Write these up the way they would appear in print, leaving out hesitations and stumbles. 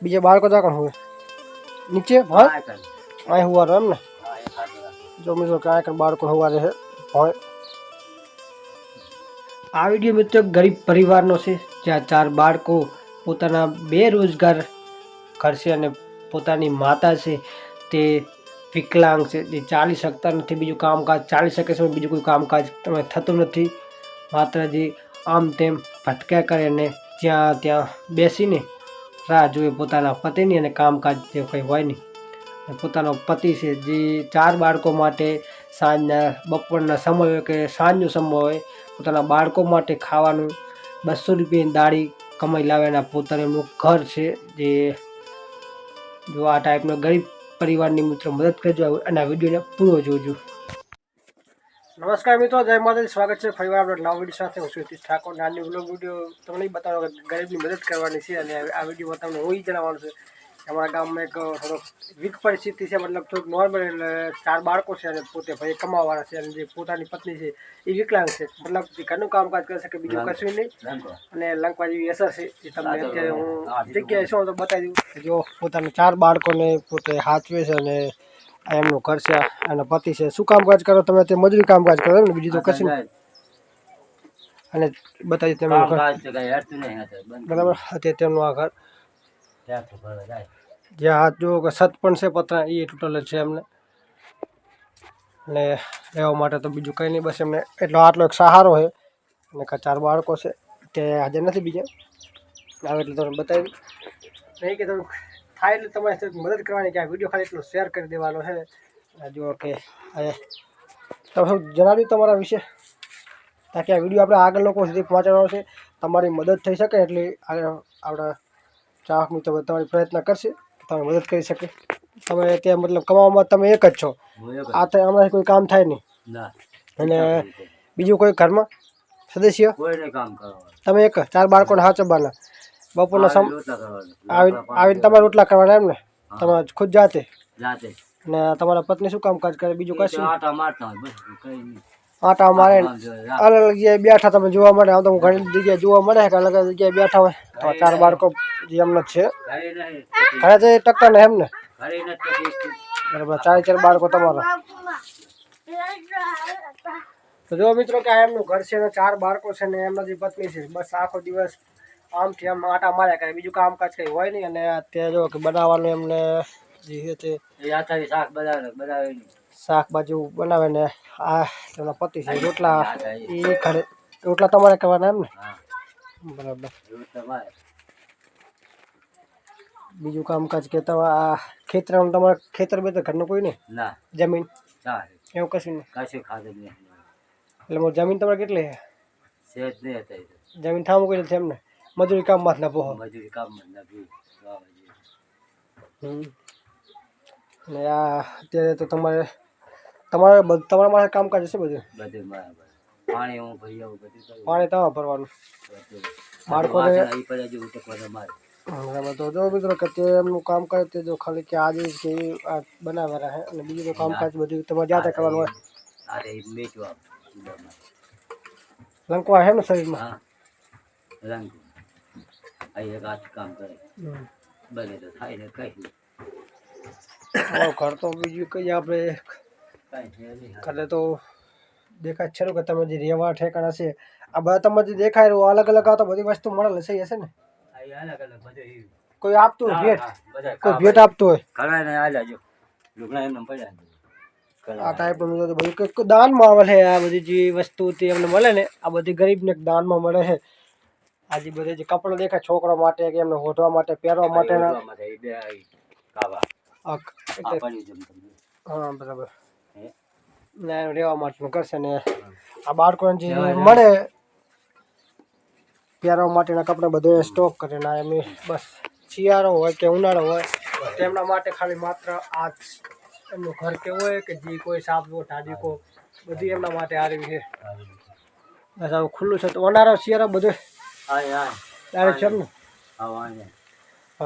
બીજે બાળકો જા કોણ હોય નીચે હોય અહીં હુવા રહે એમ ને જો મિત્રો કે આ બાળકો હુવા રહે હોય આ વિડીયો મિત્રો ગરીબ પરિવારનો છે જ્યાં 4 બાળકો પોતાના બેરોજગાર ઘર છે અને પોતાની માતા છે તે વિકલાંગ છે જે ચાલી શકતા નથી બીજું કામકાજ ચાલી શકે છે બીજું કોઈ કામકાજ તમે થતું નથી માત્ર જે આમ તેમ ભટક્યા કરે અને જ્યાં ત્યાં બેસીને રાહ જોવે પોતાના પતિની અને કામકાજ જે કંઈ હોય નહીં પોતાનો પતિ છે જે 4 બાળકો માટે સાંજના બપોરના સમય હોય કે સાંજનો સમય હોય પોતાના બાળકો માટે ખાવાનું 200 રૂપિયાની દાળી કમાઈ લાવે અને પોતાનું એમનું ઘર છે જે જો આ ટાઈપનો ગરીબ પરિવારની મિત્રો મદદ કરજો અને આ વિડીયોને પૂરો જોજો। નમસ્કાર મિત્રો, જય માતાજી, સ્વાગત છે ફરીવાર આપણે નવા વિડીયો સાથે। હું છું હિતેશ ઠાકોર। નાની વ્લોગ વિડીયો તમને બતાવો કે ગરીબની મદદ કરવાની છે અને આ વિડીયોમાં તમને હું જણાવવાનું છે અમારા ગામમાં એક થોડોક વીક પરિસ્થિતિ છે, મતલબ થોડુંક નોર્મલ, એટલે 4 બાળકો છે અને પોતે ભાઈ કમાવાવાળા છે અને જે પોતાની પત્ની છે એ વિકલાંગ છે, મતલબ ઘરનું કામકાજ કરી શકે બીજું કશું નહીં અને લંકવા જેવી અસર છે એ તમને અત્યારે હું જગ્યાએ શું તો બતાવી દઉં। જો પોતાના 4 બાળકોને પોતે હાચવે છે અને આ એમનું ઘર છે, એના પતિ છે। શું કામકાજ કરો તમે? તે મજૂરી કામકાજ કરો ને બીજું તો કશું નહીં અને બતાવી તમે બરાબર અત્યારે તેમનું આ ઘર જ્યાં હાથ જો કે છત પણ છે પતરા એ તૂટેલ છે એમને અને રહેવા માટે તો બીજું કંઈ નહીં, બસ એમને આટલો એક સહારો છે અને 4 બાળકો છે તે હાજર નથી બીજા આવે એટલે તમને બતાવી નહીં કે તમે થાય એટલે તમારે મદદ કરવાની કે આ વિડીયો ખાલી એટલો શેર કરી દેવાનો છે। જો કે તમે શું જણાવ્યું તમારા વિશે તાકી આ વિડીયો આપણે આગળ લોકો સુધી પહોંચાડવાનો છે, તમારી મદદ થઈ શકે એટલે આપણા ચાહક મિત્રો તમારી પ્રયત્ન કરશે કે તમે મદદ કરી શકે। તમે ત્યાં મતલબ કમાવામાં તમે એક જ છો, આ તો આમાં કોઈ કામ થાય નહીં અને બીજું કોઈ ઘરમાં સદસ્ય તમે એક 4 બાળકોને હાચવવાના, બપોરના આવીને તમારે રોટલા કરવાના એમ ને તમે ખુદ જાતે ને તમારા પત્ની શું કામકાજ કરે બીજું કશું? આટા મારે અલગ અલગ જગ્યાએ બેઠા તમે જોવા મળે, આમ તો ઘણી જગ્યાએ જોવા મળે કે અલગ અલગ જગ્યાએ બેઠા હોય તો 4 બાળકો જે એમને છે ઘરે તો ટકતા ને એમ ને બરાબર 4 બાળકો તમારા તો જો મિત્રો કે આ એમનું ઘર છે ને 4 બાળકો છે ને એમના જે પત્ની છે બસ આખો દિવસ આમથી આમ આટા માર્યા કરે બીજું કામકાજ કંઈ હોય નહીં અને અત્યારે જો કે બનાવવાનું એમને જે છે શાકભાજી બનાવે ને આ તેમના પતિ છે રોટલા એ ખરે રોટલા તમારે કરવાના એમ ને બરાબર બીજું કામકાજ કે આ ખેતરમાં તમારે ખેતર બે ઘરનું કોઈ નહીં જમીન એવું કશું નહીં એટલે જમીન તમારે કેટલી છે? જમીન થામું કોઈ નથી એમને મજૂરી કામમાં જ ના પોહો અને આ અત્યારે તો તમારા માટે કામકાજ હશે બધું પાણી તમારે ભરવાનું બાળકોને બરાબર તો જો મિત્રો કે તે એમનું કામ કરે તે જો ખાલી કે આજે કે આ બનાવેલા છે અને બીજું તો કામકાજ બધું તમારે જાતે કરવાનું હોય લંકવા છે ને શરીરમાં ઘર તો બીજું કઈ આપણે કાલે તો દેખાય છે કે તમે જે રહેવા ઠેકાણા છે આ બધા તમે જે દેખાય રહ્યું અલગ અલગ આ તો બધી વસ્તુ મળે સહી હશે ને? કોઈ આપતું હોય ભેટ, કોઈ ભેટ આપતું હોય આ ટાઈપનું બધું દાનમાં આવે છે। આ બધી જે વસ્તુ તે એમને મળે ને આ બધી ગરીબને દાનમાં મળે છે। આ જે બધી જે કપડાં દેખાય છોકરા માટે કે એમને હોધવા માટે પહેરવા માટે હા બરાબર ને રહેવા માટેનું કરશે ને આ બાળકોને જે મળે પહેરવા માટેના કપડાં બધે સ્ટોક કરે ને એમ બસ શિયાળો હોય કે ઉનાળો હોય તેમના માટે ખાલી માત્ર આ એમનું ઘર કેવું હોય કે જે કોઈ સાપો ઢાડીકો બધી એમના માટે આવી છે બસ આવું ખુલ્લું છે તો ઉનાળો શિયાળો બધું ડાયરેક્ટ છે ને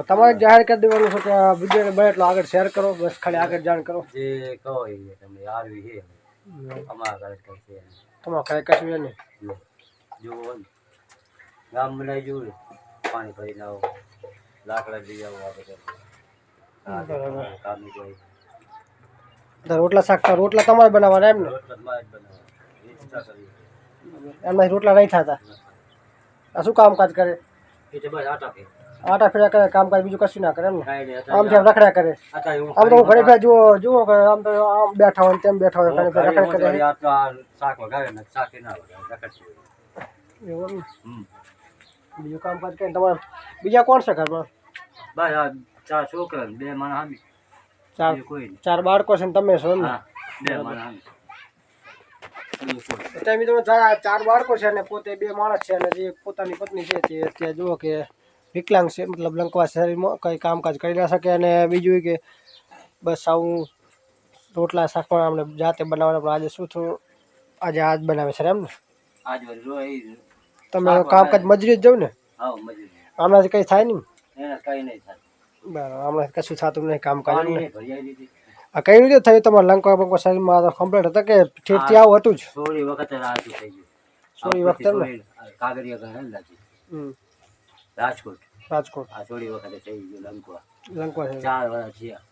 તમારે જાહેર કરી દેવાનું છે કે આ વિડીયોને બને એટલો આગળ શેર કરો, બસ ખાલી આગળ જાણ કરો તમારે ખાલી કશું નહીં ગામ બનાવી જોયું પાણી ભરીને આવો લાકડા લઈ આવો આ બધા બરાબર. કામની કોઈ તો રોટલા શાક રોટલા તમારે બનાવવાના એમ ને? રોટલા માર જ બનાવવા ઈચ્છા કરી એમાં રોટલા નહીં થતા. આ શું કામકાજ કરે? એ તો બસ આટા કે આટા ફેરા કરે, કામકાજ બીજું કશું ના કરે એમ ને? કાંઈ નહીં આમ તેમ રખડ્યા કરે. આમ તો હું ઘરે બેઠા જુઓ કે આમ તો આમ બેઠા હોય ને તેમ બેઠા હોય ઘરે રખડ્યા કરે. શાક વગાડે ને શાક ના વગાડે રખડતી એવું એમ ને? હમ બીજું કામકાજ કરે તમારે બીજા કોણ છે ઘરમાં? બસ આ 4 છોકરા ને 2 માણસ આમી ચાર કોઈ નહીં 4 બાળકો છે ને તમે છો એમ ને? હા 2 માણસ આમી અત્યારે મિત્રો 4 બાળકો છે અને પોતે 2 માણસ છે અને જે પોતાની પત્ની છે તે અત્યારે જુઓ કે વિકલાંગ છે, મતલબ લંકવા શરીરમાં કંઈ કામકાજ કરી ના શકે. અને બીજું કે બસ આવું રોટલા શાક પણ આપણે જાતે બનાવવાના, પણ આજે શું થયું, આજે આજ બનાવે છે એમ ને? આજ વળી રોઈ તમે કામકાજ મજૂરી જ જાવ ને? હા મજૂરી આમનાથી કંઈ થાય નહીં? એને કઈ નહીં થાય બરાબર, હમણાં કશું થતું નહીં કામકાજ એમ પાણી ને? નહીં ભરી દીધી આ કઈ રીતે થયું તમારે લંકવા બંકવા શરીરમાં કમ્પ્લીટ હતા કે ઠીક આવું હતું જ? થોડી વખત રાજી થઈ ગઈ થોડી વખતે એમ ને? કાગરિયા ઘર લાગી હમ. રાજકોટ રાજકોટ આ થોડી વખતે થઈ ગયું લંકવા લંકવા છે. 4 વર્ષ થયા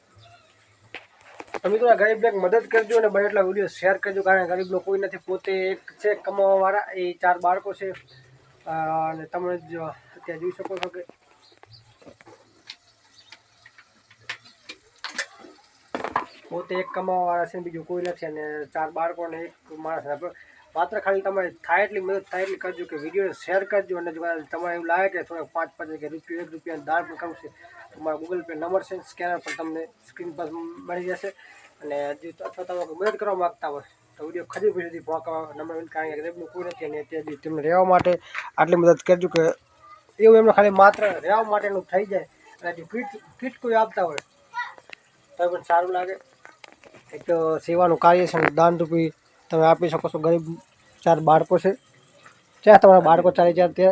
તો મિત્રો આ ગરીબને એક મદદ કરજો અને બને એટલા વિડીયો શેર કરજો, કારણ કે ગરીબનો કોઈ નથી. પોતે એક છે કમાવાવાળા, એ 4 બાળકો છે અને તમે અત્યારે જોઈ શકો છો કે પોતે એક કમાવાવાળા છે, બીજું કોઈ નથી અને 4 બાળકો અને એક માણસ. માત્ર ખાલી તમારે થાય એટલી મદદ થાય એટલી કરજો કે વિડીયોને શેર કરજો. અને જો તમારે એવું લાગે કે થોડા 5 કે રૂપિયા 1 રૂપિયા દાન પણ કરવું છે, તમારા ગૂગલ પે નંબર છે, સ્કેનર પર તમને સ્ક્રીન પર મળી જશે. અને અથવા તમે મદદ કરવા માગતા હોય તો વિડીયો ખરી સુધી પહોંચવા નંબર, કારણ કે ગરીબનું કોઈ નથી અને અત્યારે તેમને રહેવા માટે આટલી મદદ કરજો કે એવું એમને ખાલી માત્ર રહેવા માટેનું થઈ જાય. અને જો કીટ કોઈ આપતા હોય તો પણ સારું લાગે. એક તો સેવાનું કાર્ય છે, દાનરૂપી તમે આપી શકો છો. ગરીબ 4 બાળકો છે, ત્યાં તમારા બાળકો 4 ત્યાં છે.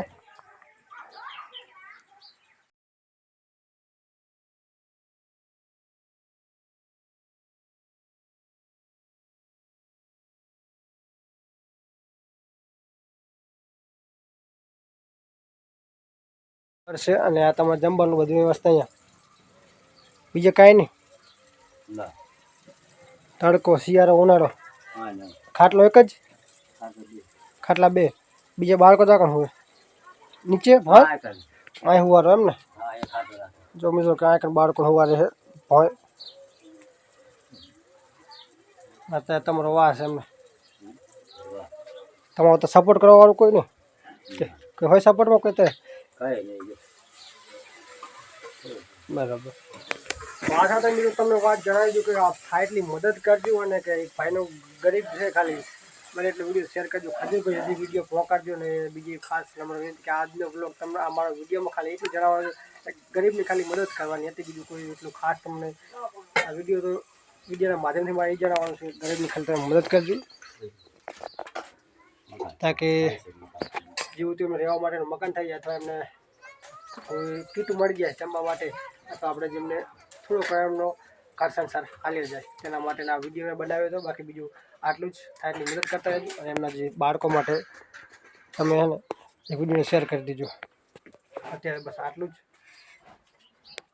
અને આ તમારે જમવાનું બધી વ્યવસ્થા અહીંયા, બીજે કાંઈ નહીં? ના તડકો, શિયાળો, ઉનાળો, હા ના ખાટલો એક જ? ખાટલા 2? બીજા બાળકો તો હોય નીચે હોય? હા કર અહીં હુવારો એમ ને? હા એ ખાતો રાખે જો મિત્રો કે આ બાળકો હુવારે છે હોય. અત્યારે તમારો વાસ એમને? તમારો તો સપોર્ટ કરવા વાળું કોઈ નહીં કે હોય સપોર્ટમાં કોઈ? તો કઈ નહીં બરાબર. આ સાથે મિત્રો તમને વાત જણાવી દઉં કે આ થાય એટલી મદદ કરજો અને કે એક ભાઈનો ગરીબ છે, ખાલી મને એટલે વિડીયો શેર કરજો. ખજૂરભાઈ હજી વિડીયો પહોંચાડજો. અને બીજી ખાસ નંબર વિનંતી કે આજનો બ્લોગ તમને અમારા વિડીયોમાં ખાલી એટલું જણાવવાનું ગરીબની ખાલી મદદ કરવાની હતી, બીજું કોઈ એટલું ખાસ તમને આ વિડીયોના માધ્યમથી મારે એ જણાવવાનું છે ગરીબની ખાલી તમે મદદ કરજો, તાકે જેવું તેમને રહેવા માટેનું મકાન થઈ જાય અથવા એમને કોઈ કીટ મળી જાય જમવા માટે, અથવા આપણે જેમને થોડો એમનો ઘર સંસાર હાલી જાય તેના માટેના વિડીયો મેં બનાવ્યો હતો. બાકી બીજું આટલું જ થાય એટલી મદદ કરતા રહેજો અને એમના જે બાળકો માટે તમે એને એક વિડીયોને શેર કરી દીજો. અત્યારે બસ આટલું જ.